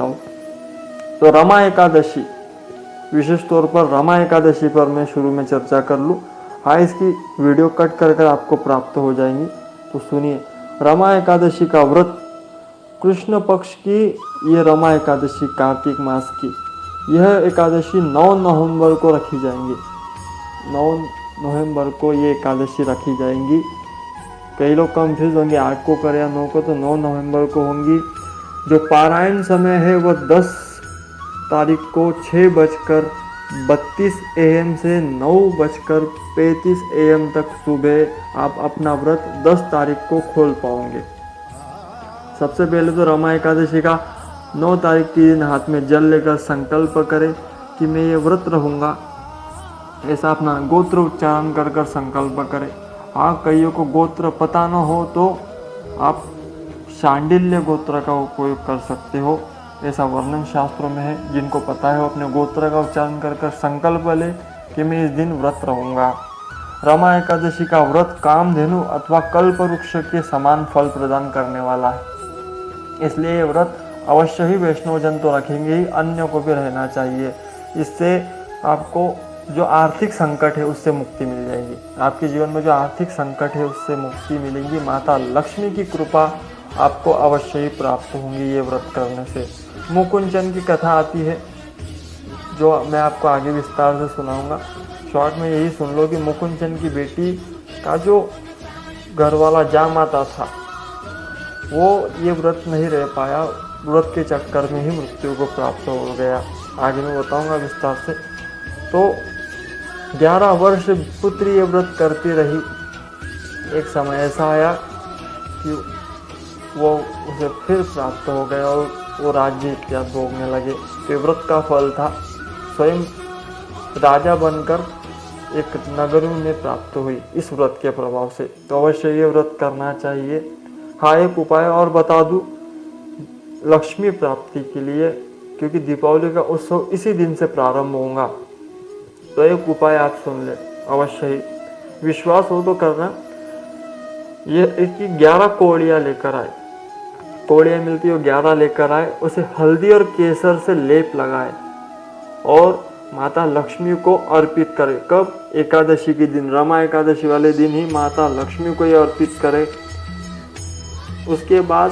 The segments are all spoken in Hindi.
हूँ। तो रमा एकादशी, विशेष तौर पर रमा एकादशी पर मैं शुरू में चर्चा कर लूँ। हाँ, इसकी वीडियो कट कर कर आपको प्राप्त हो जाएंगी, तो सुनिए। रमा एकादशी का व्रत, कृष्ण पक्ष की ये रमा एकादशी, कार्तिक मास की यह एकादशी 9 नवंबर को रखी जाएंगी। 9 नवंबर को ये एकादशी रखी जाएंगी। कई लोग कंफ्यूज होंगे 8 को करें या 9 को, तो 9 नवंबर को होंगी। जो पारायण समय है वह 10 तारीख को 6:32 AM से 9:35 AM तक सुबह आप अपना व्रत 10 तारीख को खोल पाओगे। सबसे पहले तो रमा एकादशी का 9 तारीख के दिन हाथ में जल लेकर संकल्प करें कि मैं ये व्रत रहूँगा। ऐसा अपना गोत्र उच्चारण कर कर संकल्प करें। हाँ, कईयों को गोत्र पता न हो तो आप शांडिल्य गोत्र का उपयोग कर सकते हो, ऐसा वर्णन शास्त्रों में है। जिनको पता है वो अपने गोत्र का उच्चारण कर कर संकल्प ले कि मैं इस दिन व्रत रहूँगा। रमा एकादशी का व्रत कामधेनु अथवा कल्प वृक्ष के समान फल प्रदान करने वाला है, इसलिए ये व्रत अवश्य ही वैष्णव जन तो रखेंगे ही, अन्य को भी रहना चाहिए। इससे आपको जो आर्थिक संकट है उससे मुक्ति मिल जाएगी। आपके जीवन में जो आर्थिक संकट है उससे मुक्ति मिलेगी। माता लक्ष्मी की कृपा आपको अवश्य ही प्राप्त होंगी ये व्रत करने से। मुकुंदचंद की कथा आती है जो मैं आपको आगे विस्तार से सुनाऊंगा। शॉर्ट में यही सुन लो कि मुकुंदचंद की बेटी का जो घरवाला जामाता था वो ये व्रत नहीं रह पाया, व्रत के चक्कर में ही मृत्यु को प्राप्त हो गया। आगे मैं बताऊंगा विस्तार से। तो 11 वर्ष पुत्री ये व्रत करती रही। एक समय ऐसा आया कि वो उसे फिर प्राप्त हो गया और वो राज्य इत्यादि भोगने लगे। तो व्रत का फल था, स्वयं राजा बनकर एक नगरी में प्राप्त हुई इस व्रत के प्रभाव से। तो अवश्य ये व्रत करना चाहिए। हाँ, एक उपाय और बता दूं लक्ष्मी प्राप्ति के लिए, क्योंकि दीपावली का उत्सव इसी दिन से प्रारंभ होगा। तो एक उपाय आप सुन ले, अवश्य ही विश्वास हो तो करना। ये इसकी 11 कौड़ियाँ लेकर आए, कौड़ियाँ मिलती है 11 लेकर आए, उसे हल्दी और केसर से लेप लगाए और माता लक्ष्मी को अर्पित करे। कब? एकादशी के दिन, रमा एकादशी वाले दिन ही माता लक्ष्मी को ये अर्पित करे। उसके बाद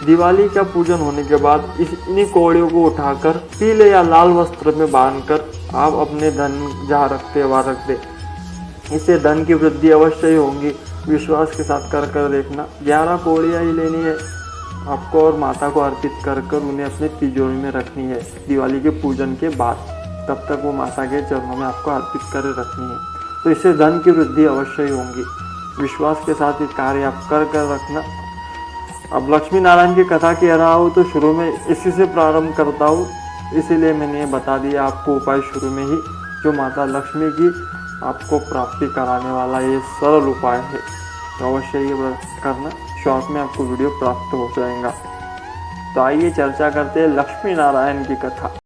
दिवाली का पूजन होने के बाद इन्हीं कौड़ियों को उठाकर पीले या लाल वस्त्र में बांधकर आप अपने धन जहाँ रखते वहाँ रख दे। इससे धन की वृद्धि अवश्य ही होगी। विश्वास के साथ कर कर देखना। 11 कौड़ियाँ ही लेनी है आपको और माता को अर्पित कर कर उन्हें अपने तिजोरी में रखनी है दिवाली के पूजन के बाद। तब तक वो माता के चरणों में आपको अर्पित कर रखनी है। तो इससे धन की वृद्धि अवश्य ही होगी। विश्वास के साथ ये कार्य आप कर कर रखना। अब लक्ष्मी नारायण की कथा कह रहा हूँ तो शुरू में इसी से प्रारंभ करता हूँ, इसीलिए मैंने ये बता दिया आपको उपाय शुरू में ही, जो माता लक्ष्मी की आपको प्राप्ति कराने वाला ये सरल उपाय है। तो अवश्य ये व्रत करना। शॉर्ट में आपको वीडियो प्राप्त हो जाएगा। तो आइए चर्चा करते हैं लक्ष्मी नारायण की कथा।